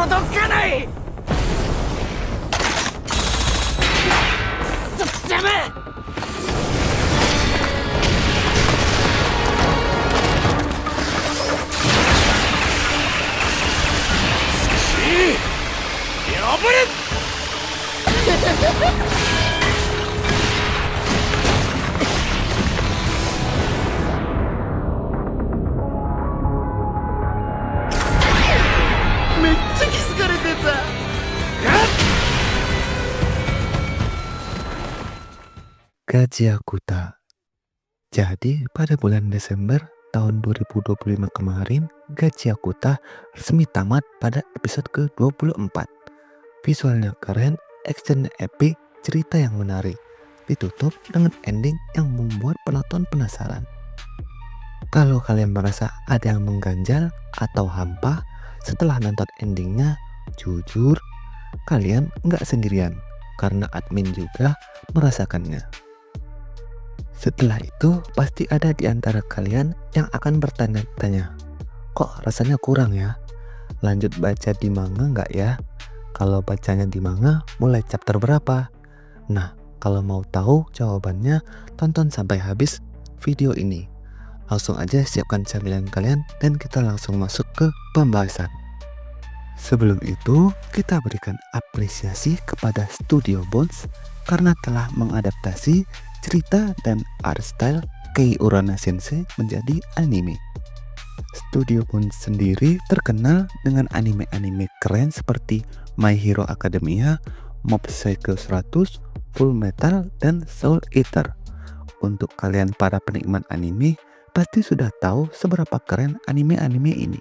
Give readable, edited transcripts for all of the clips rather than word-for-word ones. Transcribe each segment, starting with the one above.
届かない。邪魔。破れ。めっちゃ気づかれてた。Gachiakuta. Jadi pada bulan Desember tahun 2025 kemarin, Gachiakuta resmi tamat pada episode ke-24. Visualnya keren, actionnya epic, cerita yang menarik. Ditutup dengan ending yang membuat penonton penasaran. Kalau kalian merasa ada yang mengganjal atau hampa setelah nonton endingnya, jujur, kalian nggak sendirian karena admin juga merasakannya. Setelah itu, pasti ada di antara kalian yang akan bertanya-tanya, kok rasanya kurang ya? Lanjut baca di manga nggak ya? Kalau bacanya di manga, mulai chapter berapa? Nah, kalau mau tahu jawabannya, tonton sampai habis video ini. Langsung aja siapkan camilan kalian dan kita langsung masuk ke pembahasan. Sebelum itu, kita berikan apresiasi kepada Studio Bones karena telah mengadaptasi cerita dan art style Kei Urana Sensei menjadi anime. Studio Bones sendiri terkenal dengan anime-anime keren seperti My Hero Academia, Mob Psycho 100, Full Metal, dan Soul Eater. Untuk kalian para penikmat anime, pasti sudah tahu seberapa keren anime-anime ini.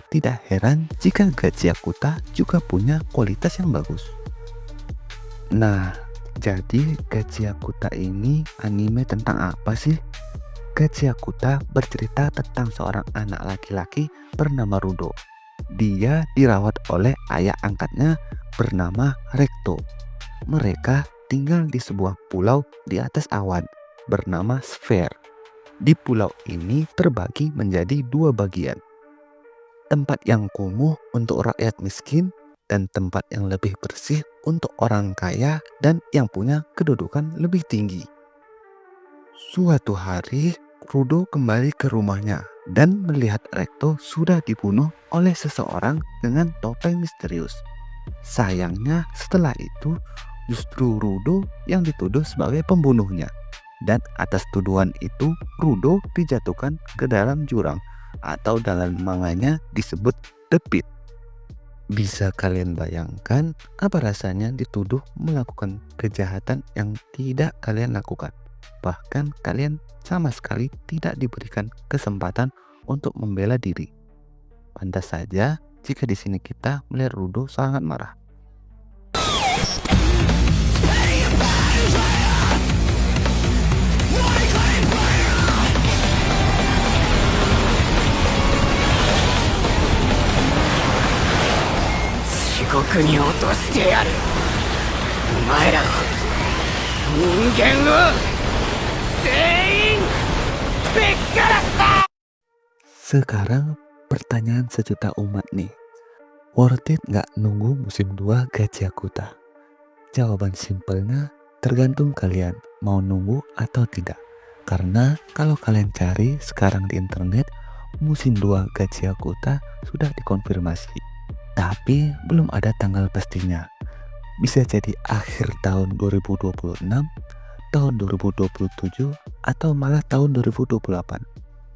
Tidak heran jika Gachiakuta juga punya kualitas yang bagus. Nah, jadi Gachiakuta ini anime tentang apa sih? Gachiakuta bercerita tentang seorang anak laki-laki bernama Rudo. Dia dirawat oleh ayah angkatnya bernama Recto. Mereka tinggal di sebuah pulau di atas awan bernama Sphere. Di pulau ini terbagi menjadi dua bagian. Tempat yang kumuh untuk rakyat miskin dan tempat yang lebih bersih untuk orang kaya dan yang punya kedudukan lebih tinggi. Suatu hari, Rudo kembali ke rumahnya dan melihat Recto sudah dibunuh oleh seseorang dengan topeng misterius. Sayangnya setelah itu justru Rudo yang dituduh sebagai pembunuhnya. Dan atas tuduhan itu Rudo dijatuhkan ke dalam jurang atau dalam manganya disebut The Pit. Bisa kalian bayangkan apa rasanya dituduh melakukan kejahatan yang tidak kalian lakukan. Bahkan kalian sama sekali tidak diberikan kesempatan untuk membela diri. Pantas saja jika di sini kita melihat Rudo sangat marah. Sekarang pertanyaan sejuta umat nih, worth it nggak nunggu musim 2 Gachiakuta? Jawaban simpelnya tergantung kalian mau nunggu atau tidak. Karena kalau kalian cari sekarang di internet, musim 2 Gachiakuta sudah dikonfirmasi. Tapi belum ada tanggal pastinya. Bisa jadi akhir tahun 2026, tahun 2027, atau malah tahun 2028.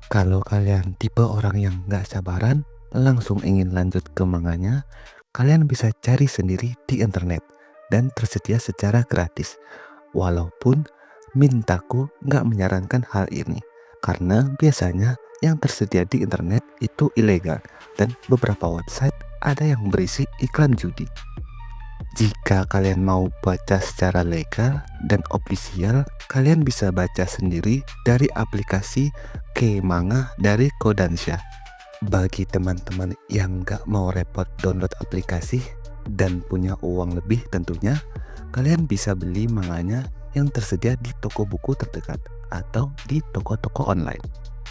Kalau kalian tipe orang yang gak sabaran, langsung ingin lanjut ke manganya, kalian bisa cari sendiri di internet dan tersedia secara gratis. Walaupun Mintaku gak menyarankan hal ini, karena biasanya yang tersedia di internet itu ilegal dan beberapa website ada yang berisi iklan judi. Jika kalian mau baca secara legal dan ofisial, kalian bisa baca sendiri dari aplikasi K-Manga dari Kodansha. Bagi teman-teman yang gak mau repot download aplikasi dan punya uang lebih tentunya, kalian bisa beli manganya yang tersedia di toko buku terdekat atau di toko-toko online.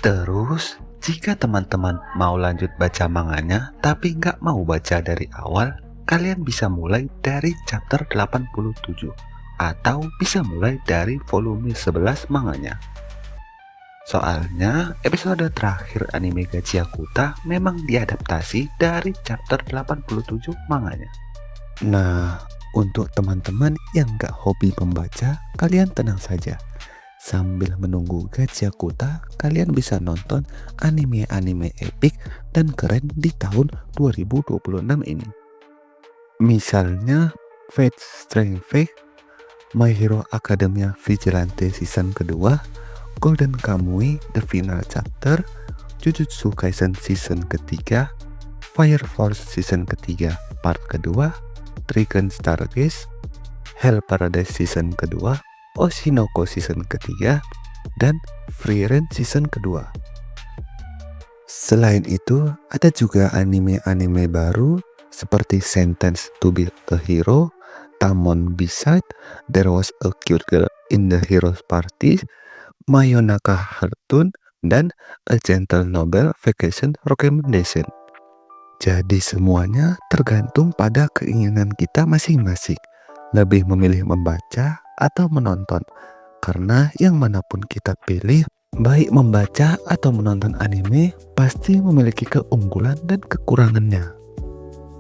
Terus, jika teman-teman mau lanjut baca manganya tapi nggak mau baca dari awal, kalian bisa mulai dari chapter 87 atau bisa mulai dari volume 11 manganya. Soalnya, episode terakhir anime Gachiakuta memang diadaptasi dari chapter 87 manganya. Nah, untuk teman-teman yang gak hobi membaca, kalian tenang saja. Sambil menunggu Gachiakuta, kalian bisa nonton anime-anime epik dan keren di tahun 2026 ini. Misalnya, Fate Stray Fate, My Hero Academia Vigilante Season kedua, Golden Kamuy The Final Chapter, Jujutsu Kaisen Season ketiga, Fire Force Season ketiga part kedua, Trigun Stargaze, Hell Paradise Season kedua, Oshinoko Season ketiga, dan Frieren Season kedua. Selain itu, ada juga anime-anime baru seperti Sentence to be a Hero, Tamon Beside, There Was a Cute Girl in the Hero's Party, Mayonaka Heartune, dan A Gentle Noble Vacation Recommendation. Jadi semuanya tergantung pada keinginan kita masing-masing, lebih memilih membaca atau menonton, karena yang manapun kita pilih, baik membaca atau menonton anime pasti memiliki keunggulan dan kekurangannya.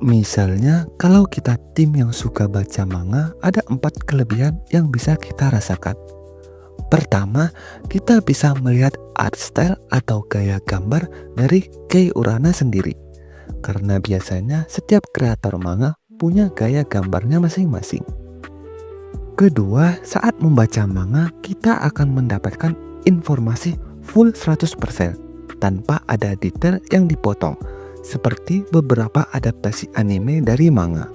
Misalnya, kalau kita tim yang suka baca manga, ada 4 kelebihan yang bisa kita rasakan. Pertama, kita bisa melihat art style atau gaya gambar dari Kei Urana sendiri. Karena biasanya setiap kreator manga punya gaya gambarnya masing-masing. Kedua, saat membaca manga, kita akan mendapatkan informasi full 100% tanpa ada detail yang dipotong, seperti beberapa adaptasi anime dari manga.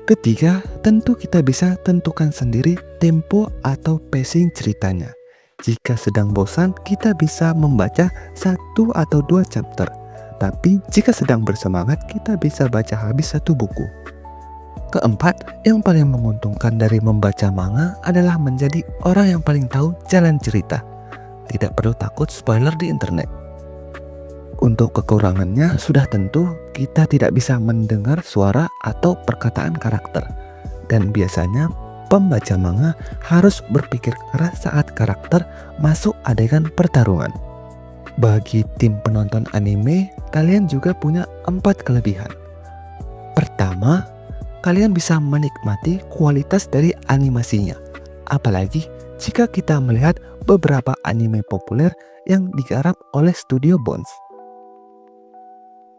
Ketiga, tentu kita bisa tentukan sendiri tempo atau pacing ceritanya. Jika sedang bosan, kita bisa membaca 1 atau 2 chapter. Tapi jika sedang bersemangat, kita bisa baca habis 1 buku. Keempat, yang paling menguntungkan dari membaca manga adalah menjadi orang yang paling tahu jalan cerita. Tidak perlu takut spoiler di internet. Untuk kekurangannya, sudah tentu kita tidak bisa mendengar suara atau perkataan karakter. Dan biasanya pembaca manga harus berpikir keras saat karakter masuk adegan pertarungan. Bagi tim penonton anime, kalian juga punya 4 kelebihan. Pertama, kalian bisa menikmati kualitas dari animasinya. Apalagi jika kita melihat beberapa anime populer yang digarap oleh Studio Bones.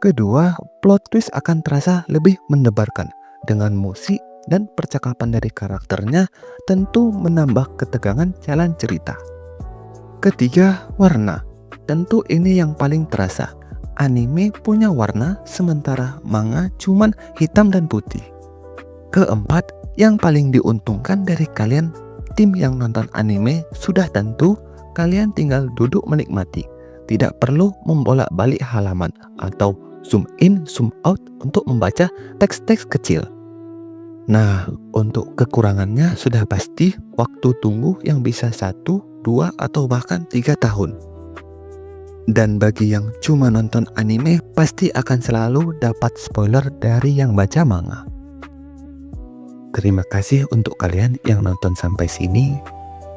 Kedua, plot twist akan terasa lebih mendebarkan dengan musik dan percakapan dari karakternya tentu menambah ketegangan jalan cerita. Ketiga, warna. Tentu ini yang paling terasa. Anime punya warna sementara manga cuman hitam dan putih. Keempat, yang paling diuntungkan dari kalian tim yang nonton anime sudah tentu kalian tinggal duduk menikmati. Tidak perlu membolak-balik halaman atau zoom in, zoom out untuk membaca teks-teks kecil. Nah, untuk kekurangannya sudah pasti waktu tunggu yang bisa 1, 2, atau bahkan 3 tahun. Dan bagi yang cuma nonton anime, pasti akan selalu dapat spoiler dari yang baca manga. Terima kasih untuk kalian yang nonton sampai sini.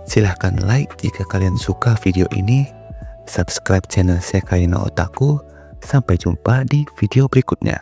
Silahkan like jika kalian suka video ini. Subscribe channel Sekai no Otaku. Sampai jumpa di video berikutnya.